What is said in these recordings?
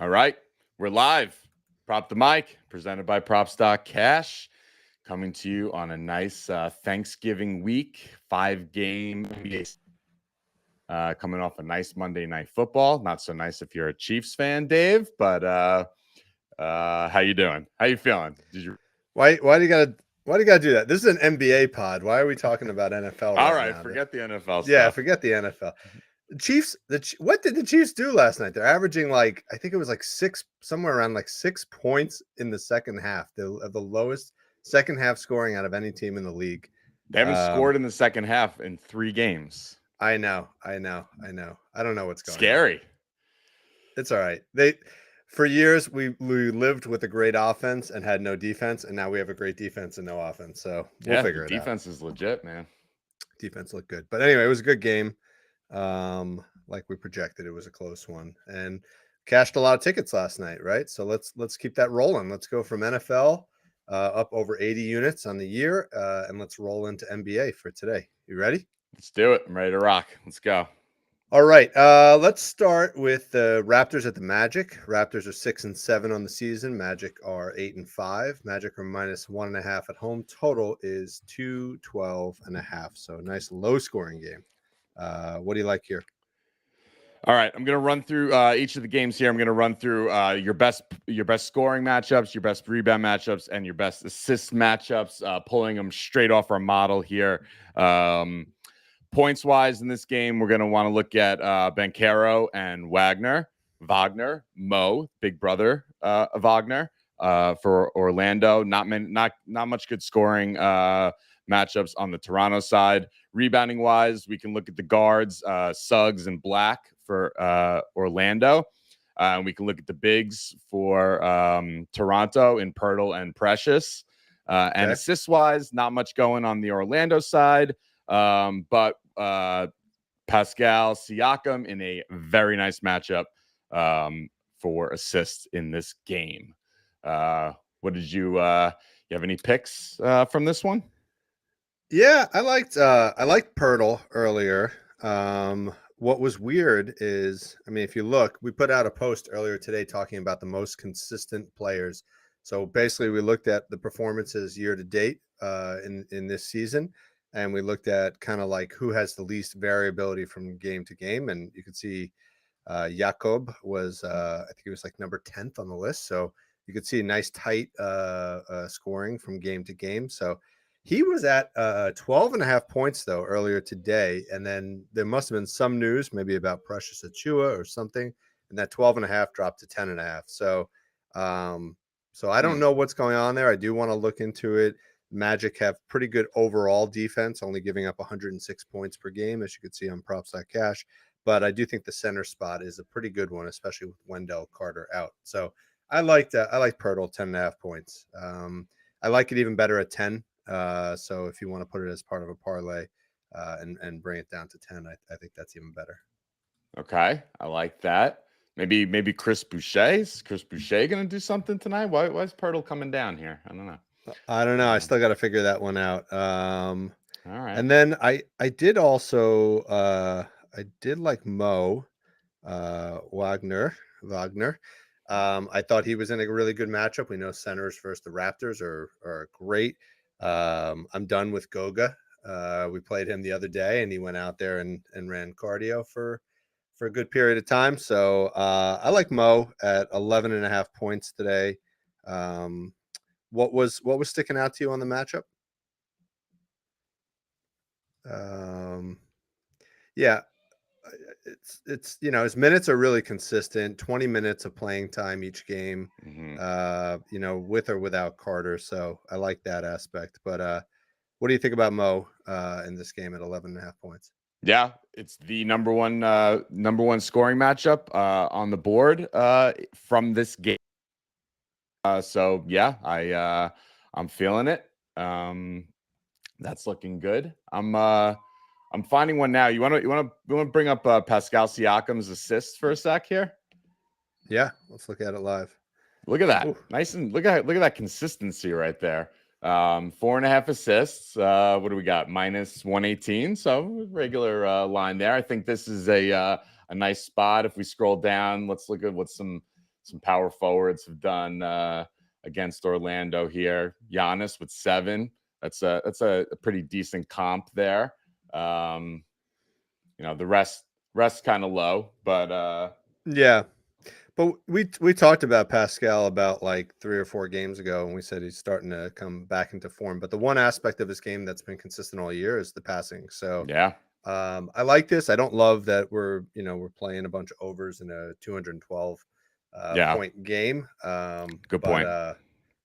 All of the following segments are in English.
All right, we're live. Prop the mic, presented by Props.Cash, coming to you on a nice Thanksgiving week, 5-game NBA. Coming off a nice Monday Night Football. Not so nice if you're a Chiefs fan, Dave. But how you doing? How you feeling? Did you? Why do you gotta do that? This is an NBA pod. Why are we talking about NFL All right right, now? forget the NFL Yeah, stuff. forget the NFL. The Chiefs. What did the Chiefs do last night? They're averaging I think it was somewhere around 6 points in the second half. The lowest second half scoring out of any team in the league. They haven't scored in the second half in 3 games. I know. I don't know what's going on. Scary. It's all right. For years we lived with a great offense and had no defense, and now we have a great defense and no offense. So we'll figure it out. Defense is legit, man. Defense looked good, but anyway, it was a good game. Like we projected, it was a close one, and cashed a lot of tickets last night, right? So let's keep that rolling. Let's go from NFL up over 80 units on the year, and let's roll into NBA for today. You ready? Let's do it. I'm ready to rock. Let's go. All right. Let's start with the Raptors at the Magic. Raptors are 6-7 on the season. Magic are 8-5. Magic are -1.5 at home. Total is 212.5. So nice low scoring game. What do you like here? All right, I'm going to run through each of the games here. I'm going to run through your best scoring matchups, your best rebound matchups, and your best assist matchups, pulling them straight off our model here. Points wise in this game, we're going to want to look at Banchero and Wagner, Mo, big brother Wagner for Orlando. Not much good scoring matchups on the Toronto side. Rebounding wise, we can look at the guards, Suggs and Black for Orlando. We can look at the bigs for Toronto in Pirtle and Precious. And assist wise, not much going on the Orlando side. But Pascal Siakam in a very nice matchup for assists in this game. What did you have any picks from this one? Yeah, I liked Pirtle earlier. What was weird is, I mean, if you look, we put out a post earlier today talking about the most consistent players. So basically, we looked at the performances year to date in this season, and we looked at kind of like who has the least variability from game to game. And you could see Jakob was, I think he was like number 10th on the list. So you could see a nice tight scoring from game to game. So he was at 12.5 points, though, earlier today. And then there must have been some news, maybe about Precious Achua or something. And that 12.5 dropped to 10.5. So, so I don't know what's going on there. I do want to look into it. Magic have pretty good overall defense, only giving up 106 points per game, as you could see on Props.Cash. But I do think the center spot is a pretty good one, especially with Wendell Carter out. So I like Pirtle 10.5 points. I like it even better at 10. So if you want to put it as part of a parlay and bring it down to 10, I think that's even better. Okay, I like that. Maybe Chris Boucher. Is Chris Boucher going to do something tonight? Why is Pirtle coming down here? I don't know. I still got to figure that one out. All right. And then I did also I did like Mo Wagner. I thought he was in a really good matchup. We know centers versus the Raptors are great. I'm done with Goga. We played him the other day, and he went out there and ran cardio for a good period of time. So I like Mo at 11.5 points today. What was sticking out to you on the matchup? Yeah, it's his minutes are really consistent. 20 minutes of playing time each game. With or without Carter. So I like that aspect. But what do you think about Mo in this game at 11.5 points? Yeah, it's the number one scoring matchup on the board from this game. So yeah, I'm feeling it. That's looking good. I'm finding one now. You want to bring up Pascal Siakam's assists for a sec here? Yeah, let's look at it live. Look at that. Ooh. Nice, and look at that consistency right there. 4.5 assists. What do we got? -118. So regular line there. I think this is a nice spot. If we scroll down, let's look at what some some power forwards have done against Orlando here. Giannis with 7. That's a pretty decent comp there. The rest kind of low, but yeah. But we talked about Pascal about like 3 or 4 games ago, and we said he's starting to come back into form. But the one aspect of his game that's been consistent all year is the passing. So yeah, I like this. I don't love that we're playing a bunch of overs in a 212 point game. Good point.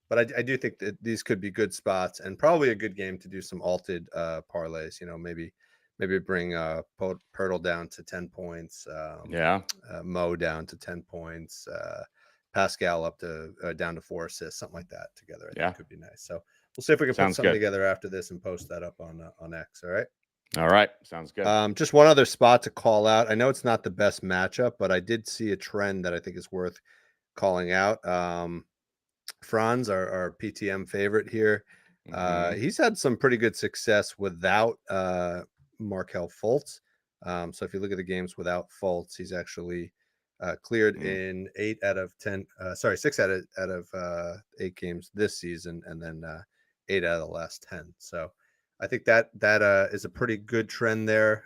But I do think that these could be good spots and probably a good game to do some alted parlays. Maybe bring Pirtle down to 10 points. Mo down to 10 points. Pascal up to down to 4 assists, something like that together. I think could be nice. So we'll see if we can put something together after this and post that up on X. All right. All right. Sounds good. Just one other spot to call out. I know it's not the best matchup, but I did see a trend that I think is worth calling out. Franz, our PTM favorite here, he's had some pretty good success without Markelle Fultz. So if you look at the games without Fultz, he's actually cleared in 6 out of 8 games this season, and then 8 out of the last 10. So I think that is a pretty good trend there.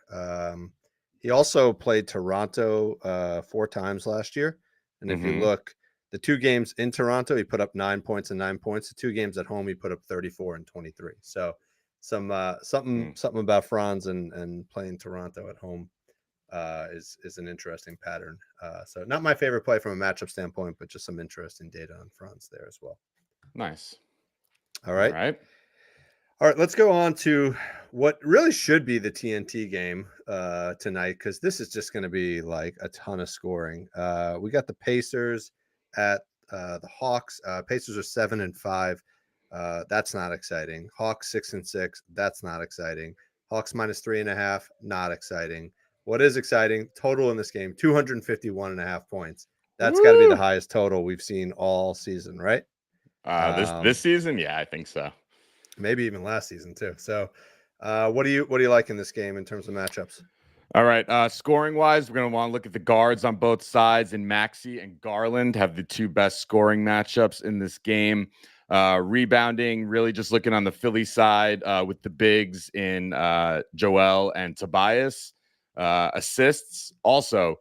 He also played Toronto 4 times last year, and if you look, the 2 games in Toronto, he put up 9 points and 9 points. The 2 games at home, he put up 34 and 23. So something about Franz and playing Toronto at home is an interesting pattern. So not my favorite play from a matchup standpoint, but just some interesting data on Franz there as well. Nice. All right. Let's go on to what really should be the TNT game tonight, because this is just going to be like a ton of scoring. We got the Pacers at the Hawks. Pacers are 7-5. That's not exciting. Hawks 6-6. That's not exciting. Hawks -3.5. Not exciting. What is exciting? Total in this game, 251.5 points. That's got to be the highest total we've seen all season, right? This season, yeah, I think so. Maybe even last season too. So, what do you like in this game in terms of matchups? All right. Scoring wise, we're going to want to look at the guards on both sides, and Maxey and Garland have the 2 best scoring matchups in this game. Rebounding, really just looking on the Philly side with the bigs in Joel and Tobias. Assists, also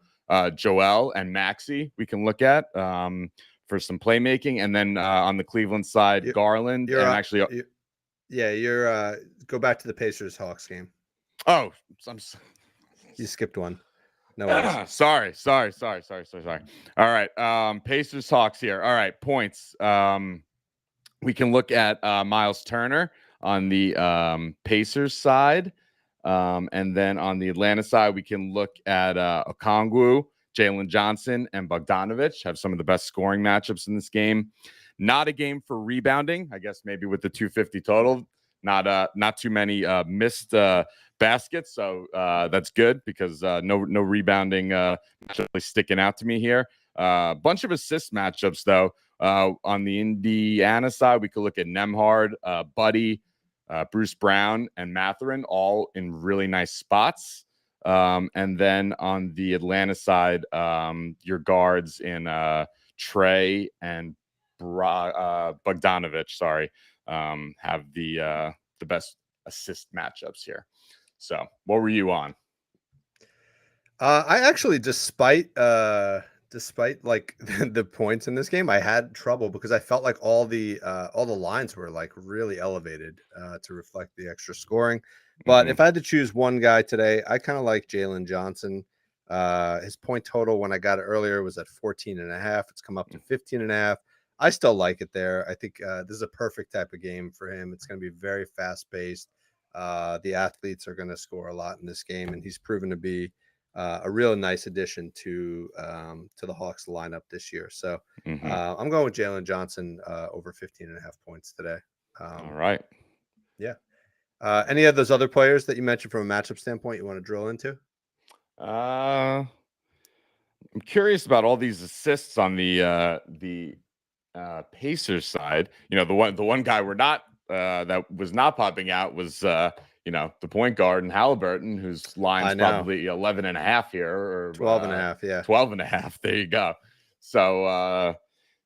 Joel and Maxey we can look at for some playmaking. And then on the Cleveland side, Garland. Go back to the Pacers-Hawks game. Oh, you skipped one. No worries. Sorry. All right. Pacers Hawks here. All right. Points. We can look at Miles Turner on the Pacers side. And then on the Atlanta side, we can look at Okongwu, Jalen Johnson, and Bogdanovic have some of the best scoring matchups in this game. Not a game for rebounding, I guess maybe with the 250 total. Not too many missed baskets, so that's good because no rebounding really sticking out to me here. Bunch of assist matchups though. On the Indiana side, we could look at Nembhard, Buddy, Bruce Brown, and Mathurin, all in really nice spots. And then on the Atlanta side, your guards in Trey and Bogdanovic, have the best assist matchups here. So what were you on? I actually, despite like the points in this game, I had trouble because I felt like all the lines were like really elevated to reflect the extra scoring. But if I had to choose one guy today, I kind of like Jalen Johnson. His point total when I got it earlier was at 14.5. It's come up to 15.5. I still like it there. I think this is a perfect type of game for him. It's going to be very fast paced. The athletes are going to score a lot in this game, and he's proven to be a real nice addition to the Hawks lineup this year. So I'm going with Jalen Johnson over 15.5 points today. All right. Yeah. Any of those other players that you mentioned from a matchup standpoint you want to drill into? I'm curious about all these assists on the Pacers side. The one guy that was not popping out was the point guard and Halliburton, whose line's probably 11.5 here, or 12.5. Yeah, 12.5. There you go. So I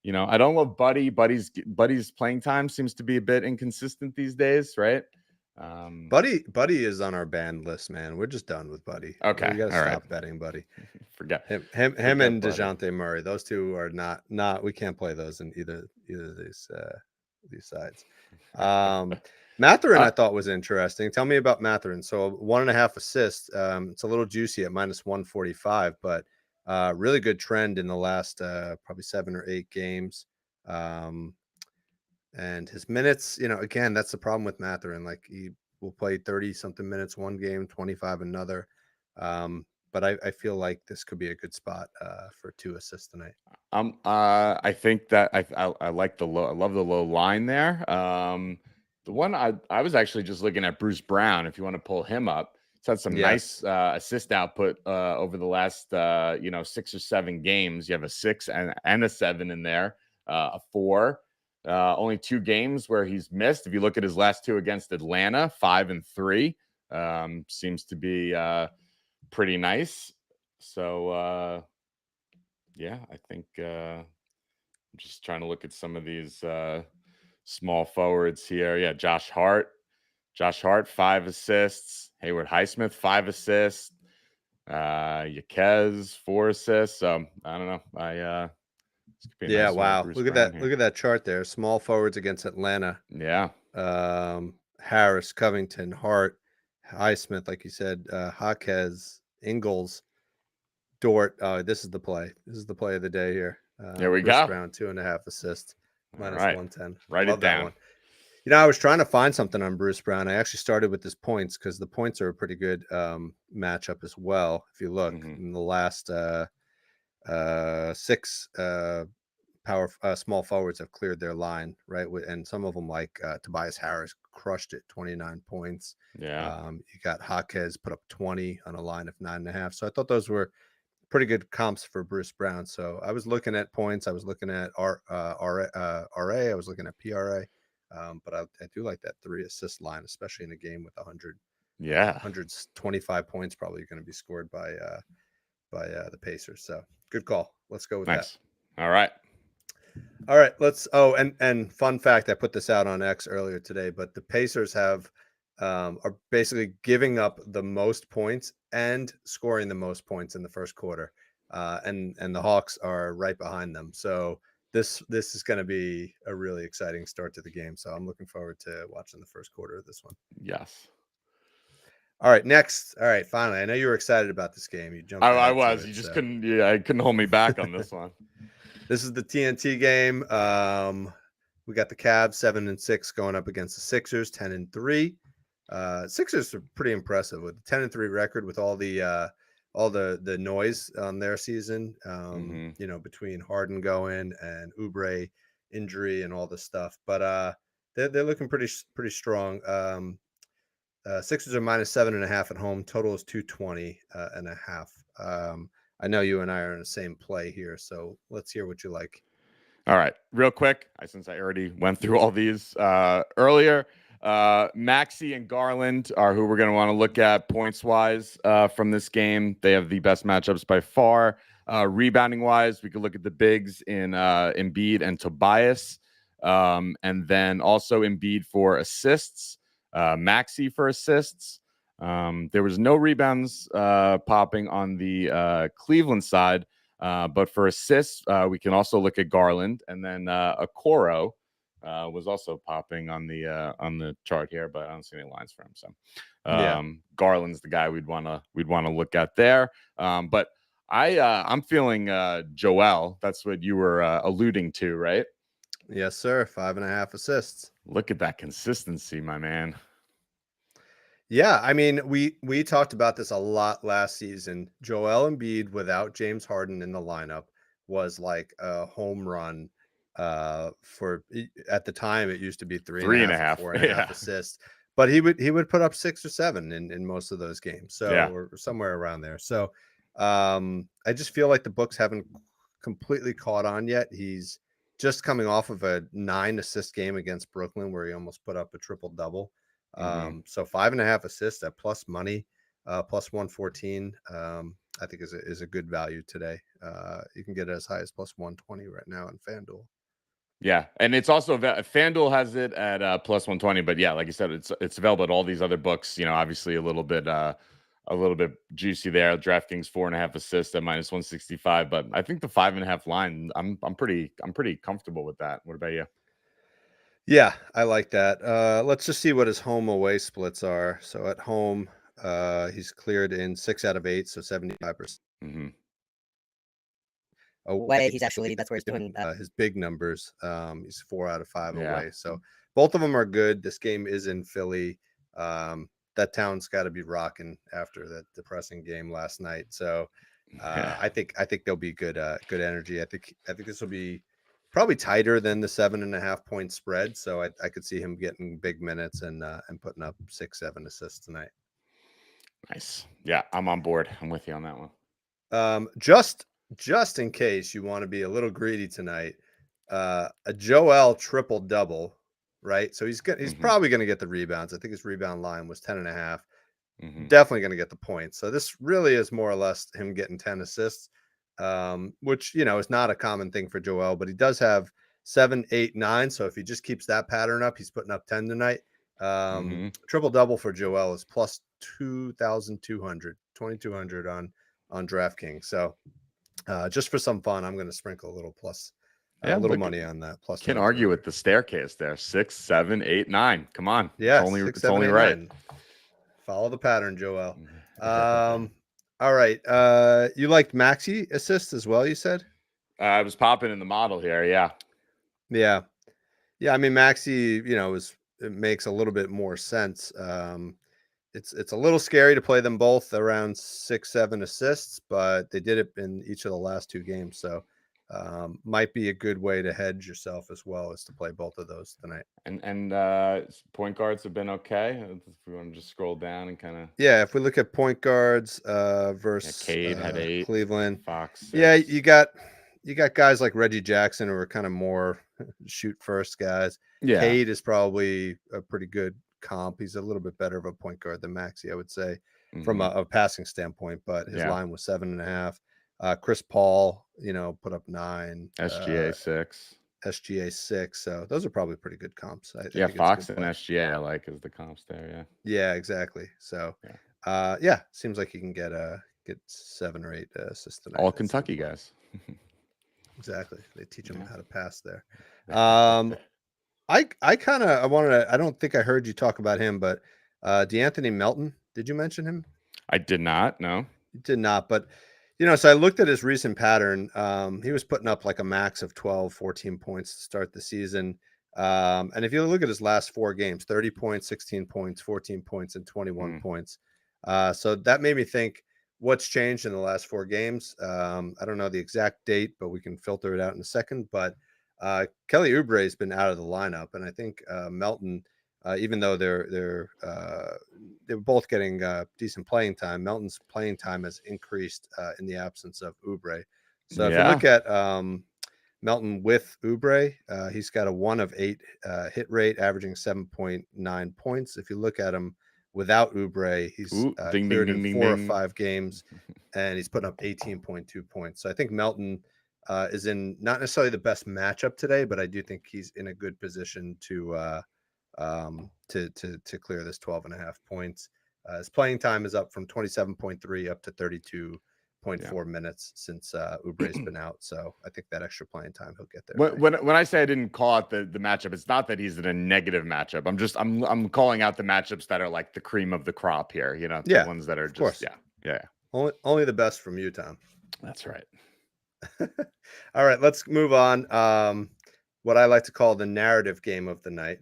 don't love Buddy. Buddy's playing time seems to be a bit inconsistent these days, right? Buddy is on our banned list, man. We're just done with Buddy. Okay, We got to all stop right. betting Buddy. Forget Him forget and Buddy. DeJounte Murray. Those two are not. We can't play those in either of these sides. Mathurin, I thought was interesting. Tell me about Mathurin. So 1.5 assists. It's a little juicy at -145, but really good trend in the last probably 7 or 8 games. And his minutes, again, that's the problem with Mathurin. Like he will play 30 something minutes one game, 25 another. But I feel like this could be a good spot for 2 assists tonight. I think that I like the low. I love the low line there. The one I was actually just looking at Bruce Brown. If you want to pull him up, he's had some nice assist output over the last 6 or 7 games. You have a 6 and a 7 in there, a 4. Only 2 games where he's missed. If you look at his last 2 against Atlanta, 5 and 3, seems to be pretty nice. So yeah, I think I'm just trying to look at some of these small forwards here. Yeah, Josh Hart, 5 assists. Hayward Highsmith, 5 assists. Yaquez, 4 assists. So I don't know. Yeah, nice wow. Bruce Look at Brown that. here. Look at that chart there. Small forwards against Atlanta. Yeah. Harris, Covington, Hart, Highsmith, like you said, Jaquez, Ingles, Dort. This is the play. This is the play of the day here. There we Bruce go. Brown, 2.5 assists, right. -110. Write Love it that down. one. I was trying to find something on Bruce Brown. I actually started with his points because the points are a pretty good matchup as well. If you look in the last 6 small forwards have cleared their line, right? And some of them, like Tobias Harris, crushed it, 29 points. Yeah. You got Jaquez put up 20 on a line of 9.5. So I thought those were pretty good comps for Bruce Brown. So I was looking at points. I was looking at RA. I was looking at PRA. But I do like that 3 assist line, especially in a game with 100. Yeah. 125 points probably going to be scored by the Pacers. So good call. Let's go with that. All right. All right. Let's. Oh, and fun fact, I put this out on X earlier today, but the Pacers are basically giving up the most points and scoring the most points in the first quarter, and the Hawks are right behind them. So this is going to be a really exciting start to the game. So I'm looking forward to watching the first quarter of this one. Yes. All right, next. All right, finally. I know you were excited about this game. You jumped. I was. You just couldn't. Yeah, I couldn't hold me back on this one. This is the TNT game. We got the Cavs 7-6 going up against the Sixers 10-3. Sixers are pretty impressive with the 10-3 record with all the noise on their season. Between Harden going and Oubre injury and all this stuff, but they're looking pretty strong. Sixers are -7.5 at home. Total is 220.5. I know you and I are in the same play here, so let's hear what you like. All right, real quick, since I already went through all these earlier, Maxey and Garland are who we're going to want to look at points-wise from this game. They have the best matchups by far. Rebounding-wise, we could look at the bigs in Embiid and Tobias, and then also Embiid for assists, Maxey for assists. There was no rebounds popping on the Cleveland side, but for assists, we can also look at Garland, and then Okoro was also popping on the chart here, but I don't see any lines for him. So Garland's the guy we'd want to look at there. But I'm feeling Joel. That's what you were alluding to, right? Yes, sir. 5.5 assists. Look at that consistency, my man. Yeah, I mean, we talked about this a lot last season. Joel Embiid without James Harden in the lineup was like a home run. For at the time, it used to be 3.5, 4.5 assists, but he would put up 6 or 7 in most of those games, so or somewhere around there. So I just feel like the books haven't completely caught on yet. He's just coming off of a 9 assist game against Brooklyn where he almost put up a triple double. So 5.5 assists at plus money, plus 114. I think is a good value today. You can get it as high as plus 120 right now on FanDuel. Yeah, and it's also FanDuel has it at plus 120, but yeah, like you said, it's available at all these other books. You know, obviously a little bit juicy there. DraftKings 4.5 assists at minus 165, but I think the 5.5 line, I'm pretty comfortable with that. What about you? Yeah, I like that. Let's just see what his home away splits are. So at home, he's cleared in 6 out of 8, so 75%. Mm-hmm. Away, that's where he's doing his big numbers. He's 4 out of 5 Yeah. away. So both of them are good. This game is in Philly. That town's got to be rocking after that depressing game last night. So I think there'll be good energy. I think this will be probably tighter than the 7.5 point spread. So I could see him getting big minutes and putting up 6-7 assists tonight. Nice. Yeah, I'm on board. I'm with you on that one. Just in case you want to be a little greedy tonight, a Joel triple double, right? So he's probably going to get the rebounds. I think his rebound line was 10.5. Definitely going to get the points. So this really is more or less him getting 10 assists, which, you know, is not a common thing for Joel, but he does have 7, 8, 9. So if he just keeps that pattern up, he's putting up 10 tonight. Triple double for Joel is plus 2,200 on DraftKings. So just for some fun, I'm going to sprinkle a little money on that. Plus, can't argue with the staircase there. 6, 7, 8, 9. Come on. Yeah, it's only right. 9. Follow the pattern, Joel. All right. You liked Maxey assist as well, you said? I was popping in the model here. Yeah. I mean, Maxey, you know, it makes a little bit more sense. It's a little scary to play them both around 6, 7 assists, but they did it in each of the last 2 games. So might be a good way to hedge yourself as well as to play both of those tonight. And point guards have been okay. If we want to just scroll down and kind of if we look at point guards versus Cade had 8, Cleveland, Fox 6. Yeah, you got guys like Reggie Jackson who are kind of more shoot first guys. Yeah, Cade is probably a pretty good comp. He's a little bit better of a point guard than Maxey, I would say, from a passing standpoint, but his line was 7.5. Chris Paul, you know, put up 9. SGA 6. SGA 6. So those are probably pretty good comps. I yeah, think Fox and SGA I like as the comps there. Yeah, exactly. So seems like you can get 7 or 8 assists tonight. All Kentucky guys. Exactly. They teach them how to pass there. I don't think I heard you talk about him, but DeAnthony Melton, did you mention him? I did not. No, you did not. But, you know, so I looked at his recent pattern. He was putting up like a max of 12, 14 points to start the season. And if you look at his last 4 games, 30 points, 16 points, 14 points, and 21 points. So that made me think, what's changed in the last 4 games? I don't know the exact date, but we can filter it out in a second. But Kelly Oubre has been out of the lineup, and I think Melton, even though they're both getting decent playing time, Melton's playing time has increased in the absence of Oubre. So if you look at Melton with Oubre, he's got a 1 of 8 hit rate, averaging 7.9 points. If you look at him without Oubre, he's cleared in 4 or 5 games, and he's putting up 18.2 points. So I think Melton is in not necessarily the best matchup today, but I do think he's in a good position to clear this 12.5 points. His playing time is up from 27.3 up to 32.4 minutes since Oubre's been out. So I think that extra playing time he'll get there. When I say I didn't call out the matchup, it's not that he's in a negative matchup. I'm calling out the matchups that are like the cream of the crop here. You know, the ones that are just only the best from you, Tom. That's right. All right, let's move on. What I like to call the narrative game of the night.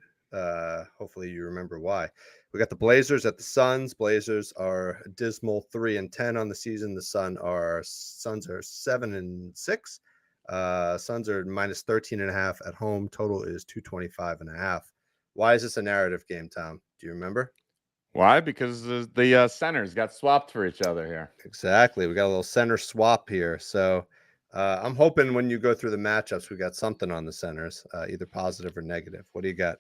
Hopefully you remember why. We got the Blazers at the Suns. Blazers are a dismal 3-10 on the season. The Suns are 7-6. Suns are minus 13.5 at home. Total is 225.5. Why is this a narrative game, Tom? Do you remember? Why? Because the centers got swapped for each other here. Exactly. We got a little center swap here. So I'm hoping when you go through the matchups, we got something on the centers, either positive or negative. What do you got?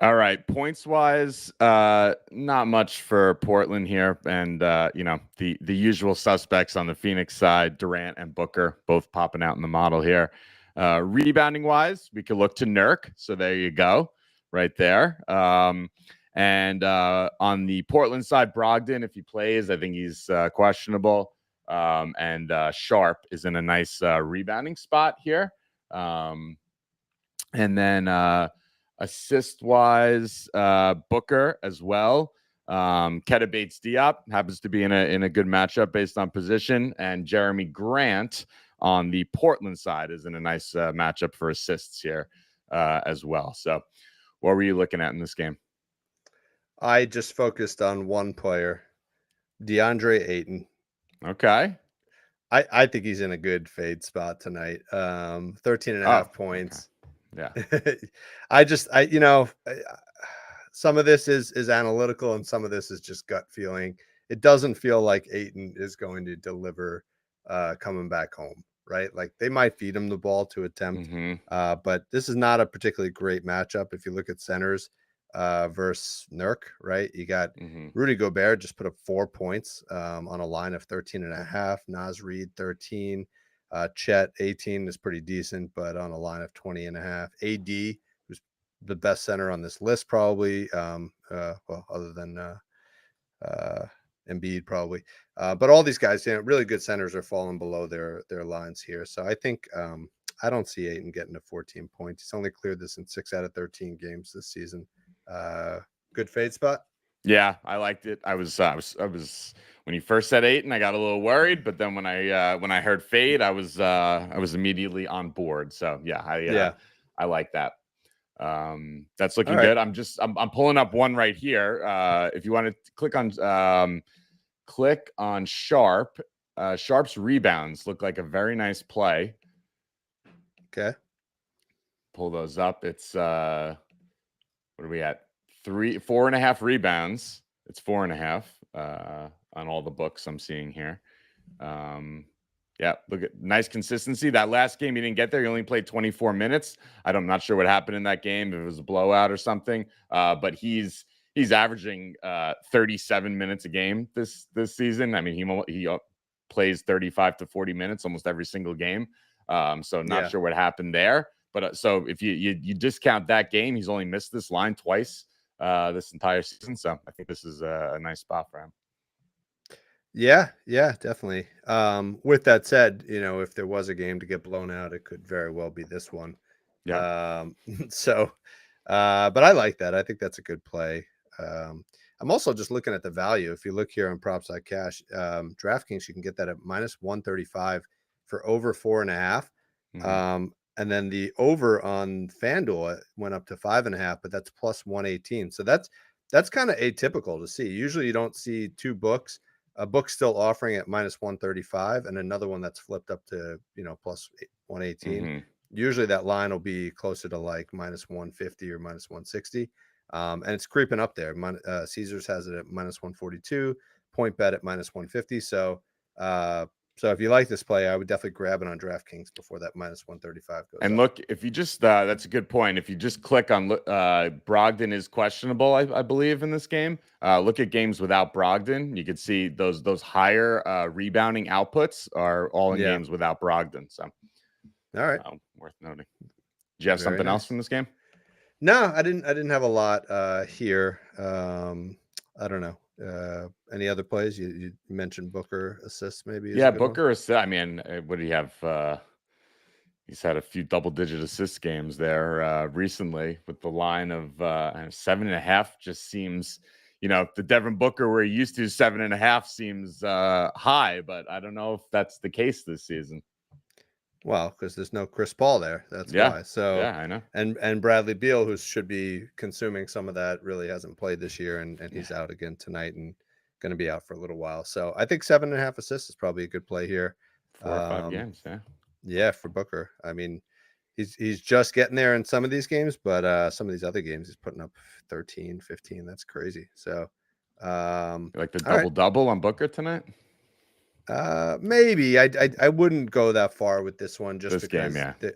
All right, points wise, not much for Portland here, and the usual suspects on the Phoenix side, Durant and Booker, both popping out in the model here. Rebounding wise, we could look to Nurk, so there you go, right there. And on the Portland side, Brogdon, if he plays, I think he's questionable. And Sharp is in a nice rebounding spot here. And then assist wise, Booker as well. Keta Bates Diop happens to be in a good matchup based on position, and Jeremy Grant on the Portland side is in a nice matchup for assists here as well. So, what were you looking at in this game? I just focused on one player, DeAndre Ayton. Okay. I think he's in a good fade spot tonight. 13 and a half points. Okay. Yeah. Some of this is analytical and some of this is just gut feeling. It doesn't feel like Ayton is going to deliver coming back home, right? Like they might feed him the ball to attempt, but this is not a particularly great matchup. If you look at centers versus Nurk, right? You got Rudy Gobert just put up 4 points on a line of 13 and a half. Naz Reid 13. Chet 18 is pretty decent, but on a line of 20 and a half. AD, who's the best center on this list, probably. Well, other than Embiid, probably. But all these guys, really good centers are falling below their lines here. So I think I don't see Ayton getting to 14 points. He's only cleared this in 6 out of 13 games this season. Good fade spot. Yeah, I liked it. I was when you first said Ayton, I got a little worried, but then when I heard fade, I was immediately on board. So yeah, I like that. That's looking good. I'm pulling up one right here. If you want to click on Sharp. Sharp's rebounds look like a very nice play. Okay. Pull those up. It's what are we at? 4.5 rebounds. It's 4.5 on all the books I'm seeing here. Yeah, look at nice consistency. That last game he didn't get there. He only played 24 minutes. I'm not sure what happened in that game, if it was a blowout or something. But he's averaging 37 minutes a game this season. I mean, he plays 35 to 40 minutes almost every single game. So not sure what happened there. But so if you discount that game, he's only missed this line twice this entire season. So I think this is a nice spot for him. Yeah, definitely. With that said, if there was a game to get blown out, it could very well be this one. Yeah. But I like that. I think that's a good play. I'm also just looking at the value. If you look here on Props.Cash, DraftKings, you can get that at minus 135 for over 4.5. And then the over on FanDuel went up to 5.5, but that's plus 118. So that's kind of atypical to see. Usually you don't see two books, a book still offering at minus 135 and another one that's flipped up to, plus 118. Usually that line will be closer to like minus 150 or minus 160. And it's creeping up there. Caesars has it at minus 142, Point Bet at minus 150. So if you like this play, I would definitely grab it on DraftKings before that minus 135 goes. And look, if you just that's a good point. If you just click on Brogdon is questionable, I believe in this game. Look at games without Brogdon. You can see those higher rebounding outputs are all in games without Brogdon. So, all right, worth noting. Do you have something else from this game? No, I didn't have a lot here. I don't know. Any other plays? You mentioned Booker assists, maybe. Yeah, Booker assists. I mean, what do you have? He's had a few double-digit assist games there recently with the line of 7.5. Just seems, the Devin Booker where he used to 7.5 seems high, but I don't know if that's the case this season. Well, because there's no Chris Paul there. That's why. So yeah, I know. And Bradley Beal, who should be consuming some of that, really hasn't played this year, and he's out again tonight and going to be out for a little while. So I think 7.5 assists is probably a good play here. 4 or 5 games, yeah. Yeah, for Booker. I mean, he's just getting there in some of these games, but some of these other games he's putting up 13, 15. That's crazy. So like the double-double on Booker tonight? Maybe I wouldn't go that far with this one just this because game,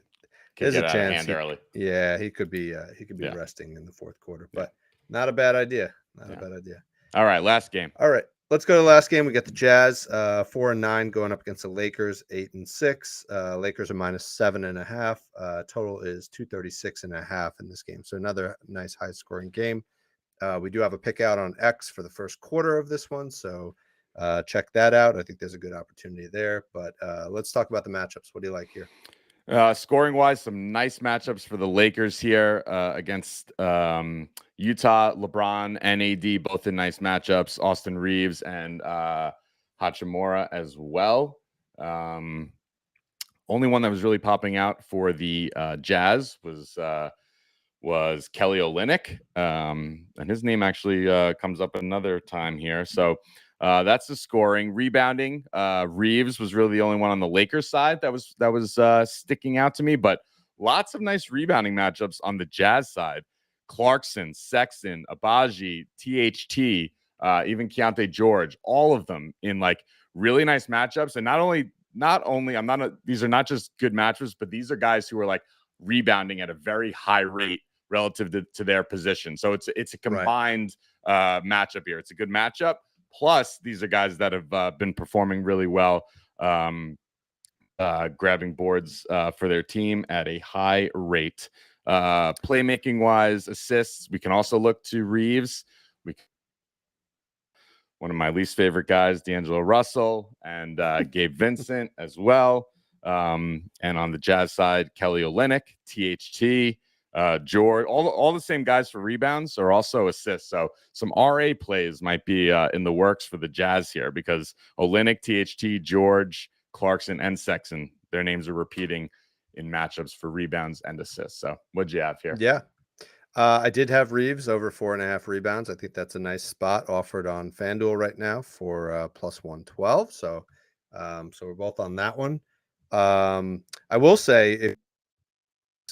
could There's get a out of chance. hand early. Yeah, he could be Yeah. resting in the fourth quarter, Yeah. but not a bad idea. Not a Yeah. bad idea. All right, last game. All right, let's go to the last game. We got the Jazz, 4-9, going up against the Lakers, 8-6. Lakers are -7.5. Total is 236.5 in this game. So another nice high scoring game. We do have a pick out on X for the first quarter of this one, so check that out. I think there's a good opportunity there. But let's talk about the matchups. What do you like here? Scoring wise, some nice matchups for the Lakers here against Utah. LeBron and AD both in nice matchups. Austin Reeves and Hachimura as well. Only one that was really popping out for the Jazz was Kelly Olynyk, and his name actually comes up another time here. So that's the scoring. Rebounding, Reeves was really the only one on the Lakers side that was sticking out to me, but lots of nice rebounding matchups on the Jazz side. Clarkson, Sexton, Abaji, THT, even Keontae George, all of them in like really nice matchups. And these are not just good matchups, but these are guys who are like rebounding at a very high rate relative to their position. So it's a combined matchup here. It's a good matchup. Plus, these are guys that have been performing really well, grabbing boards for their team at a high rate. Playmaking wise, assists, we can also look to Reeves. One of my least favorite guys, D'Angelo Russell, and Gabe Vincent as well. And on the Jazz side, Kelly Olynyk, THT, George, all the same guys for rebounds are also assists. So some RA plays might be in the works for the Jazz here because Olynyk, THT, George, Clarkson, and Sexton, their names are repeating in matchups for rebounds and assists. So what'd you have here? Yeah. I did have Reeves over 4.5 rebounds. I think that's a nice spot offered on FanDuel right now for plus 112. So we're both on that one. I will say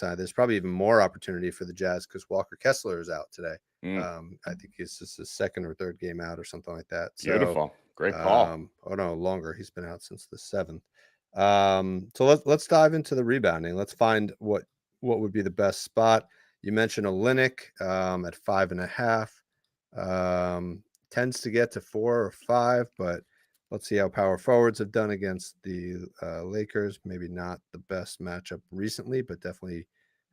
there's probably even more opportunity for the Jazz because Walker Kessler is out today. I think it's just his second or third game out or something like that. So, beautiful. Great call. Oh no, longer. He's been out since the 7th. So let's dive into the rebounding. Let's find what would be the best spot. You mentioned Olynyk at 5.5. Tends to get to 4 or 5, but let's see how power forwards have done against the Lakers. Maybe not the best matchup recently, but definitely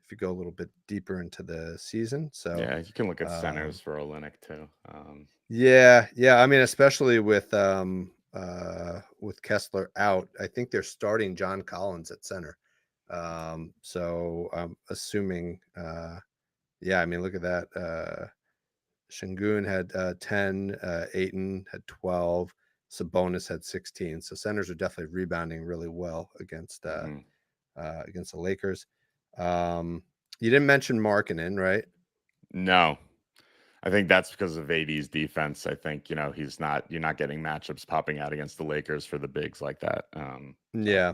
if you go a little bit deeper into the season. So yeah, you can look at centers for Olynyk too. Yeah. I mean, especially with Kessler out, I think they're starting John Collins at center. So I'm assuming, I mean, look at that. Şengün had 10, Ayton had 12, Sabonis had 16. So centers are definitely rebounding really well against the Lakers. You didn't mention Markkanen, right? No. I think that's because of AD's defense. I think, you're not getting matchups popping out against the Lakers for the bigs like that. Yeah.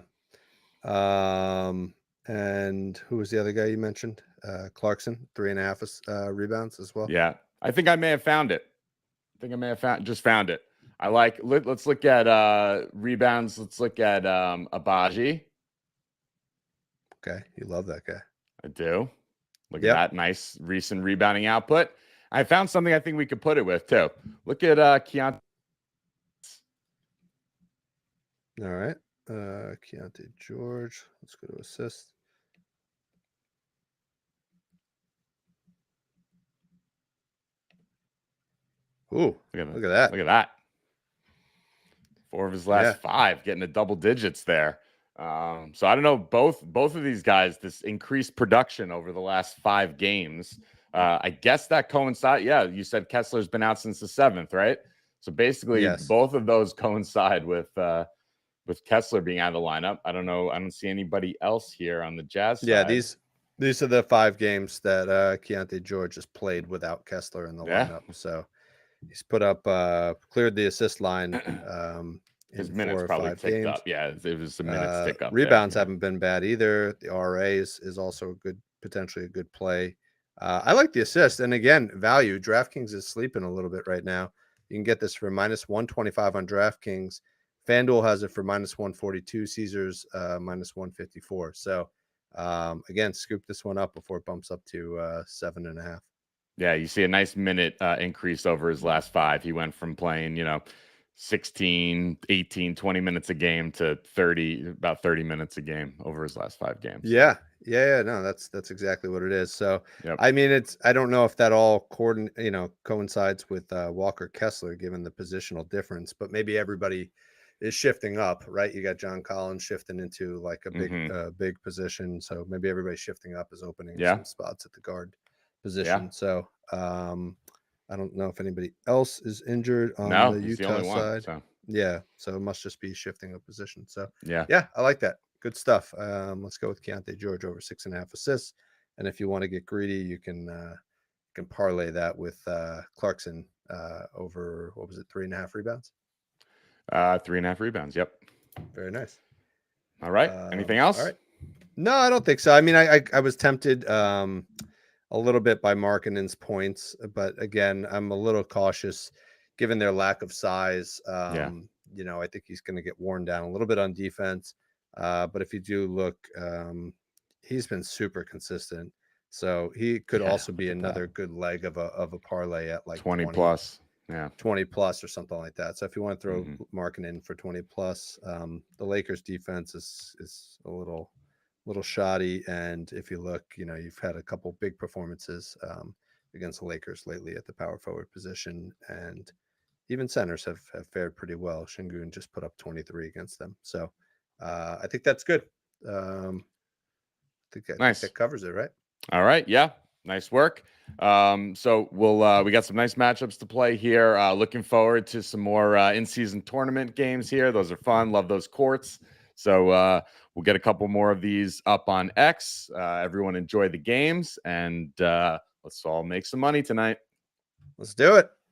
And who was the other guy you mentioned? Clarkson, 3.5 rebounds as well. Yeah. I think I may have found it. Found it. Let's look at rebounds. Let's look at Abaji. Okay. You love that guy. I do. Look at that nice recent rebounding output. I found something I think we could put it with too. Look at Keontae. All right. Keontae George. Let's go to assist. Ooh, look at that. Look at that. 4 of his last 5 getting to double digits there. So I don't know, both of these guys, this increased production over the last 5 games. I guess that coincides. Yeah, you said Kessler's been out since the 7th, right? So basically, both of those coincide with Kessler being out of the lineup. I don't know. I don't see anybody else here on the Jazz side. Yeah, these are the 5 games that Keontae George has played without Kessler in the lineup. So he's put up, cleared the assist line. His minutes probably ticked up. Yeah, it was the minutes tick up. Rebounds haven't been bad either. The RA is also potentially a good play. I like the assist, and again, value. DraftKings is sleeping a little bit right now. You can get this for -125 on DraftKings. FanDuel has it for -142. Caesars -154. So Again, scoop this one up before it bumps up to 7.5. Yeah, you see a nice minute increase over his last 5. He went from playing, 16, 18, 20 minutes a game to about 30 minutes a game over his last 5 games. Yeah. No, that's exactly what it is. So, Yep. I mean, I don't know if that all coincides with Walker Kessler, given the positional difference, but maybe everybody is shifting up, right? You got John Collins shifting into like a big position. So maybe everybody's shifting up, is opening some spots at the guard position. Yeah. So, I don't know if anybody else is injured on the he's Utah the only side. One, so. Yeah, so it must just be shifting a position. So yeah, I like that. Good stuff. Let's go with Keontae George over 6.5 assists. And if you want to get greedy, you can parlay that with Clarkson over, what was it, 3.5 rebounds? 3.5 rebounds. Yep. Very nice. All right. Anything else? All right. No, I don't think so. I mean, I was tempted a little bit by Markkanen's points, but again, I'm a little cautious given their lack of size. I think he's going to get worn down a little bit on defense. But if you do look, he's been super consistent. So he could also be another good leg of a parlay at like 20 plus. Yeah. 20 plus or something like that. So if you want to throw Markkanen for 20 plus, the Lakers defense is a little shoddy. And if you look, you've had a couple big performances against the Lakers lately at the power forward position, and even centers have fared pretty well. Şengün just put up 23 against them. So I think that's good. I think that covers it, right? All right. Yeah. Nice work. So we got some nice matchups to play here. Looking forward to some more in-season tournament games here. Those are fun. Love those courts. So we'll get a couple more of these up on X. Everyone enjoy the games, and let's all make some money tonight. Let's do it.